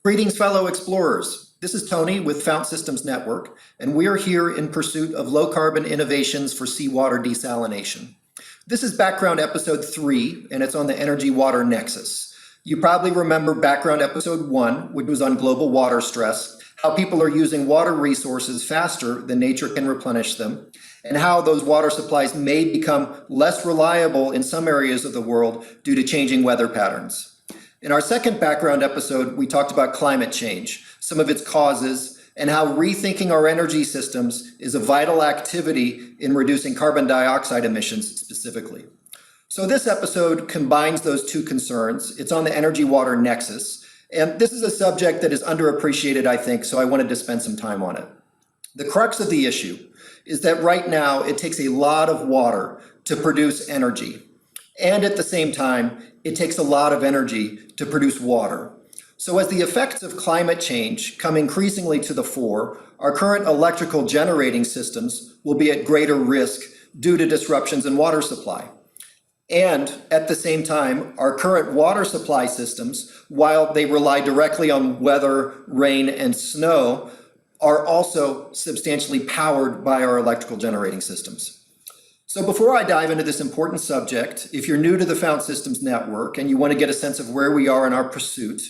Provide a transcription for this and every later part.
Greetings, fellow explorers. This is Tony with Fount Systems Network, and we are here in pursuit of low-carbon innovations for seawater desalination. This is background episode 3, and it's on the EnergyWater Nexus. You probably remember background episode 1, which was on global water stress, how people are using water resources faster than nature can replenish them, and how those water supplies may become less reliable in some areas of the world due to changing weather patterns. In our second background episode, we talked about climate change, some of its causes, and how rethinking our energy systems is a vital activity in reducing carbon dioxide emissions specifically. So this episode combines those two concerns. It's on the EnergyWater Nexus, and this is a subject that is underappreciated, I think, so I wanted to spend some time on it. The crux of the issue is that right now it takes a lot of water to produce energy, and at the same time, it takes a lot of energy to produce water. So as the effects of climate change come increasingly to the fore, our current electrical generating systems will be at greater risk due to disruptions in water supply. And at the same time, our current water supply systems, while they rely directly on weather, rain, and snow, are also substantially powered by our electrical generating systems. So before I dive into this important subject, if you're new to the Fount Systems Network and you want to get a sense of where we are in our pursuit,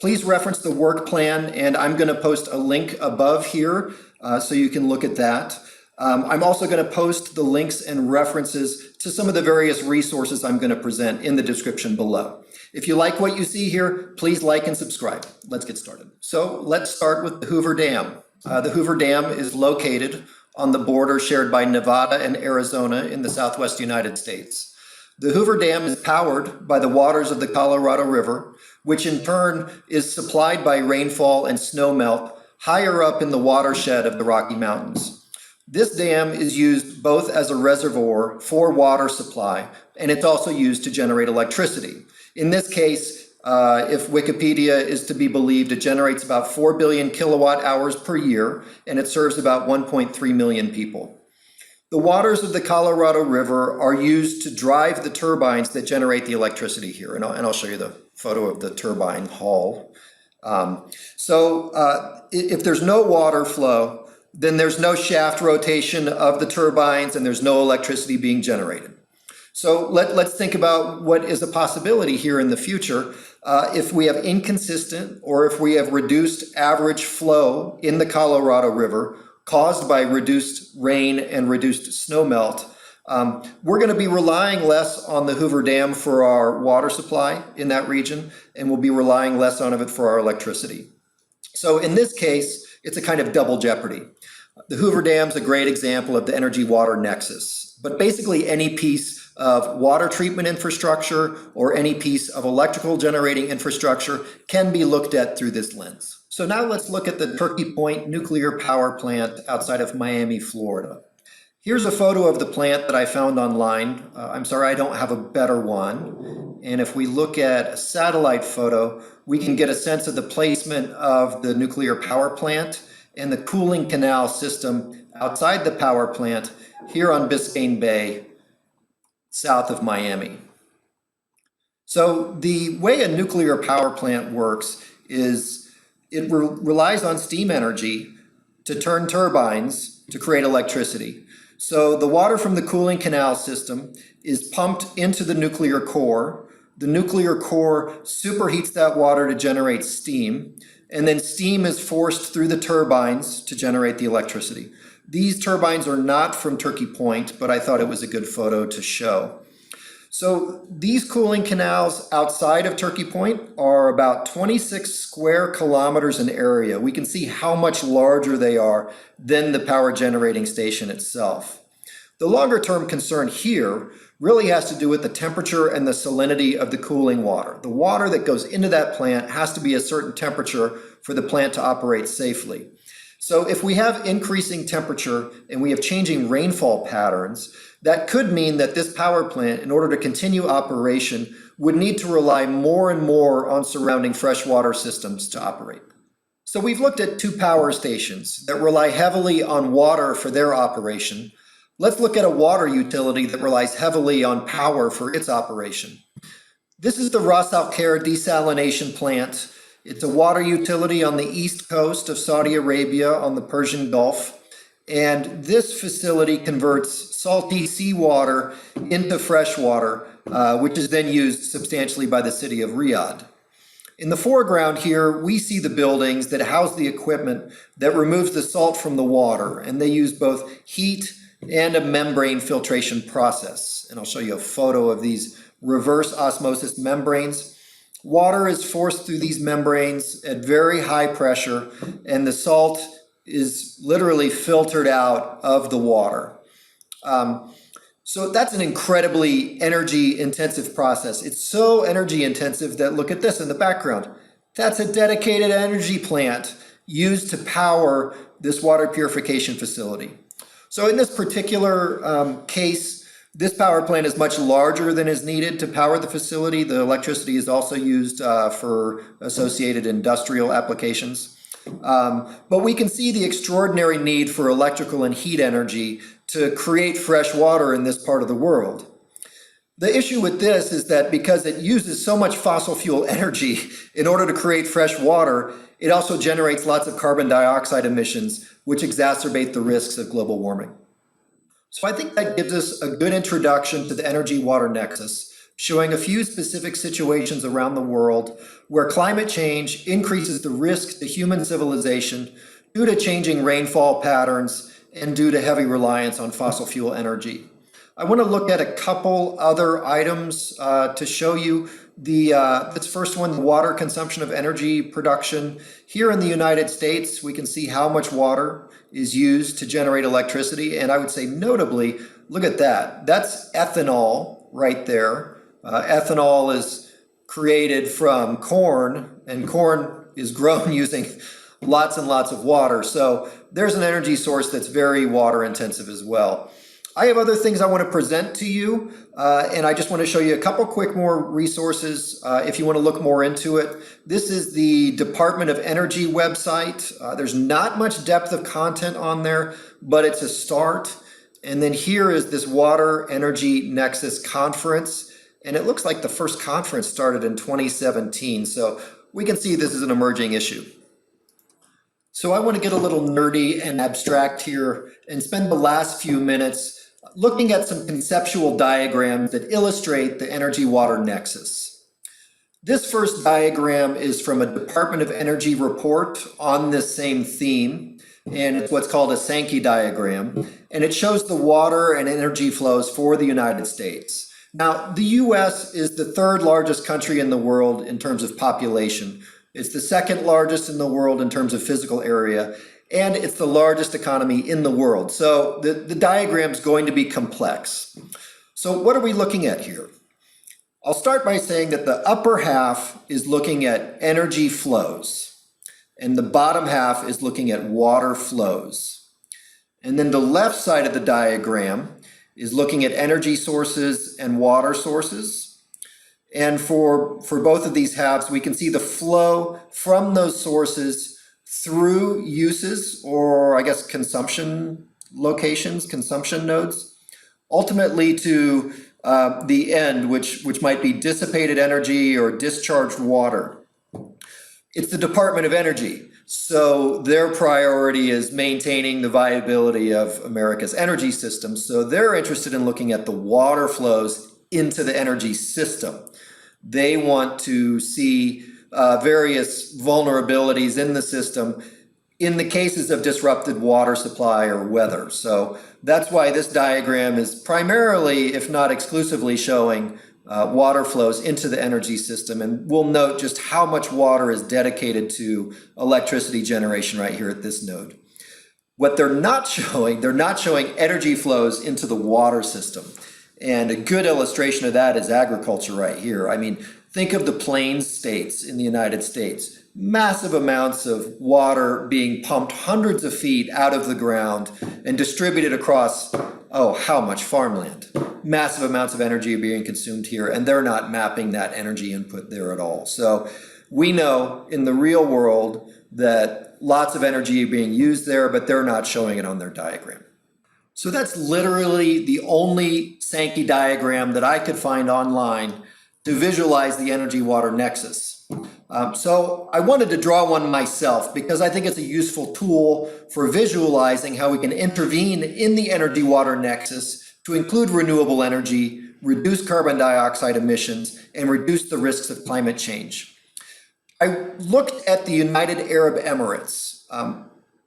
please reference the work plan, and I'm going to post a link above here so you can look at that. I'm also going to post the links and references to some of the various resources I'm going to present in the description below. If you like what you see here, please like and subscribe. Let's get started. So let's start with the Hoover Dam. The Hoover Dam is located on the border shared by Nevada and Arizona in the southwest United States. The Hoover Dam is powered by the waters of the Colorado River, which in turn is supplied by rainfall and snowmelt higher up in the watershed of the Rocky Mountains. This dam is used both as a reservoir for water supply, and it's also used to generate electricity. In this case, if Wikipedia is to be believed, it generates about 4 billion kilowatt hours per year, and it serves about 1.3 million people. The waters of the Colorado River are used to drive the turbines that generate the electricity here, and I'll show you the photo of the turbine hall. If there's no water flow, then there's no shaft rotation of the turbines, and there's no electricity being generated. So let's think about what is a possibility here in the future. If we have inconsistent or if we have reduced average flow in the Colorado River caused by reduced rain and reduced snowmelt, we're going to be relying less on the Hoover Dam for our water supply in that region, and we'll be relying less on it for our electricity. So in this case, it's a kind of double jeopardy. The Hoover Dam is a great example of the EnergyWater Nexus, but basically any piece of water treatment infrastructure or any piece of electrical generating infrastructure can be looked at through this lens. So now let's look at the Turkey Point nuclear power plant outside of Miami, Florida. Here's a photo of the plant that I found online. I'm sorry, I don't have a better one. And if we look at a satellite photo, we can get a sense of the placement of the nuclear power plant and the cooling canal system outside the power plant here on Biscayne Bay, south of Miami. So the way a nuclear power plant works is it relies on steam energy to turn turbines to create electricity. So the water from the cooling canal system is pumped into the nuclear core. The nuclear core superheats that water to generate steam, and then steam is forced through the turbines to generate the electricity. These turbines are not from Turkey Point, but I thought it was a good photo to show. So these cooling canals outside of Turkey Point are about 26 square kilometers in area. We can see how much larger they are than the power generating station itself. The longer term concern here really has to do with the temperature and the salinity of the cooling water. The water that goes into that plant has to be a certain temperature for the plant to operate safely. So if we have increasing temperature and we have changing rainfall patterns, that could mean that this power plant, in order to continue operation, would need to rely more and more on surrounding freshwater systems to operate. So we've looked at two power stations that rely heavily on water for their operation. Let's look at a water utility that relies heavily on power for its operation. This is the Khair desalination plant It's a water utility on the east coast of Saudi Arabia on the Persian Gulf. And this facility converts salty seawater into fresh water, which is then used substantially by the city of Riyadh. In the foreground here, we see the buildings that house the equipment that removes the salt from the water, and they use both heat and a membrane filtration process. And I'll show you a photo of these reverse osmosis membranes. Water is forced through these membranes at very high pressure, and the salt is literally filtered out of the water. So that's an incredibly energy intensive process. It's so energy intensive that, look at this in the background. That's a dedicated energy plant used to power this water purification facility. So in this particular case, this power plant is much larger than is needed to power the facility. The electricity is also used for associated industrial applications. But we can see the extraordinary need for electrical and heat energy to create fresh water in this part of the world. The issue with this is that because it uses so much fossil fuel energy in order to create fresh water, it also generates lots of carbon dioxide emissions, which exacerbate the risks of global warming. So I think that gives us a good introduction to the energy-water nexus, showing a few specific situations around the world where climate change increases the risk to human civilization due to changing rainfall patterns and due to heavy reliance on fossil fuel energy. I want to look at a couple other items to show you. This first one, the water consumption of energy production. Here in the United States, we can see how much water is used to generate electricity. And I would say notably, look at that. That's ethanol right there. Ethanol is created from corn, and corn is grown using lots and lots of water. So there's an energy source that's very water intensive as well. I have other things I want to present to you, and I just want to show you a couple quick more resources if you want to look more into it. This is the Department of Energy website. There's not much depth of content on there, but it's a start. And then here is this Water Energy Nexus conference. And it looks like the first conference started in 2017. So we can see this is an emerging issue. So I want to get a little nerdy and abstract here and spend the last few minutes looking at some conceptual diagrams that illustrate the energy-water nexus. This first diagram is from a Department of Energy report on this same theme, and it's what's called a Sankey Diagram, and it shows the water and energy flows for the United States. Now, the US is the third largest country in the world in terms of population. It's the second largest in the world in terms of physical area, and it's the largest economy in the world. So the diagram is going to be complex. So what are we looking at here? I'll start by saying that the upper half is looking at energy flows, and the bottom half is looking at water flows. And then the left side of the diagram is looking at energy sources and water sources. And for both of these halves, we can see the flow from those sources through uses, or I guess consumption locations, consumption nodes, ultimately to the end, which might be dissipated energy or discharged water. It's the Department of Energy. So their priority is maintaining the viability of America's energy system. So they're interested in looking at the water flows into the energy system. They want to see various vulnerabilities in the system in the cases of disrupted water supply or weather. So that's why this diagram is primarily, if not exclusively, showing water flows into the energy system. And we'll note just how much water is dedicated to electricity generation right here at this node. What they're not showing energy flows into the water system. And a good illustration of that is agriculture right here. I mean, think of the plains states in the United States. Massive amounts of water being pumped hundreds of feet out of the ground and distributed across, how much farmland. Massive amounts of energy are being consumed here, and they're not mapping that energy input there at all. So we know in the real world that lots of energy are being used there, but they're not showing it on their diagram. So that's literally the only Sankey diagram that I could find online to visualize the EnergyWater Nexus. So I wanted to draw one myself because I think it's a useful tool for visualizing how we can intervene in the EnergyWater Nexus to include renewable energy, reduce carbon dioxide emissions, and reduce the risks of climate change. I looked at the United Arab Emirates,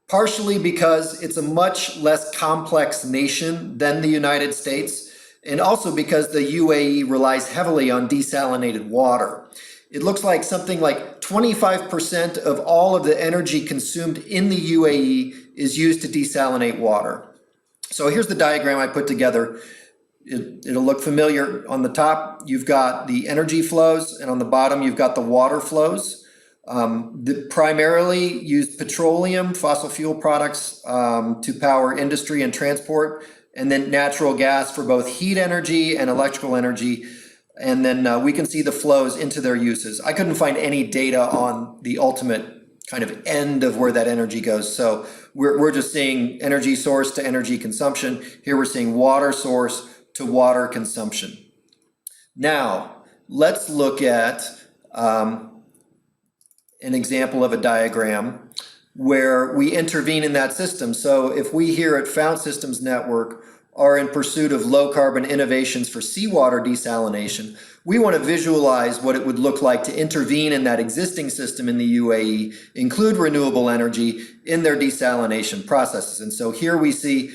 partially because it's a much less complex nation than the United States, and also because the UAE relies heavily on desalinated water. It looks like something like 25% of all of the energy consumed in the UAE is used to desalinate water. So here's the diagram I put together. It'll look familiar. On the top, you've got the energy flows, and on the bottom, you've got the water flows. That primarily use petroleum, fossil fuel products to power industry and transport, and then natural gas for both heat energy and electrical energy. And then we can see the flows into their uses. I couldn't find any data on the ultimate kind of end of where that energy goes. So we're just seeing energy source to energy consumption. Here we're seeing water source to water consumption. Now, let's look at an example of a diagram where we intervene in that system. So if we here at Fount Systems Network are in pursuit of low carbon innovations for seawater desalination, we want to visualize what it would look like to intervene in that existing system in the UAE, include renewable energy in their desalination processes. And so here we see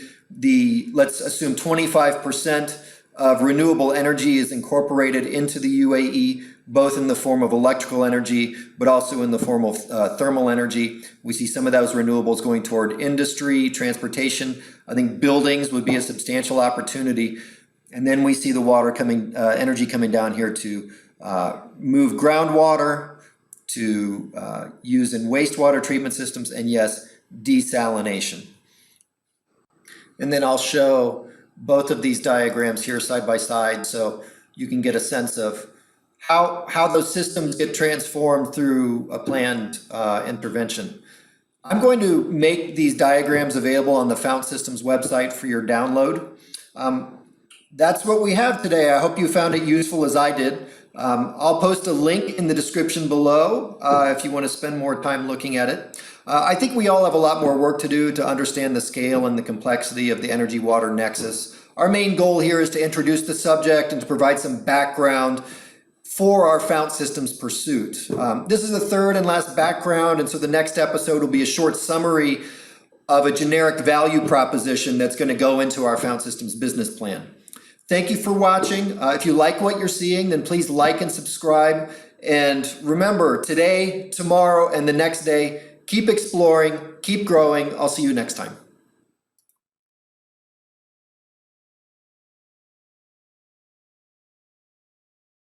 let's assume 25% of renewable energy is incorporated into the UAE, both in the form of electrical energy, but also in the form of thermal energy. We see some of those renewables going toward industry, transportation. I think buildings would be a substantial opportunity. And then we see the water energy coming down here to move groundwater, to use in wastewater treatment systems, and yes, desalination. And then I'll show both of these diagrams here side by side so you can get a sense of how those systems get transformed through a planned intervention. I'm going to make these diagrams available on the Fount Systems website for your download. That's what we have today. I hope you found it useful as I did. I'll post a link in the description below if you want to spend more time looking at it. I think we all have a lot more work to do to understand the scale and the complexity of the EnergyWater Nexus. Our main goal here is to introduce the subject and to provide some background for our Fount Systems pursuit. This is the third and last background, and so the next episode will be a short summary of a generic value proposition that's going to go into our Fount Systems business plan. Thank you for watching. If you like what you're seeing, then please like and subscribe. And remember, today, tomorrow, and the next day, keep exploring, keep growing. I'll see you next time.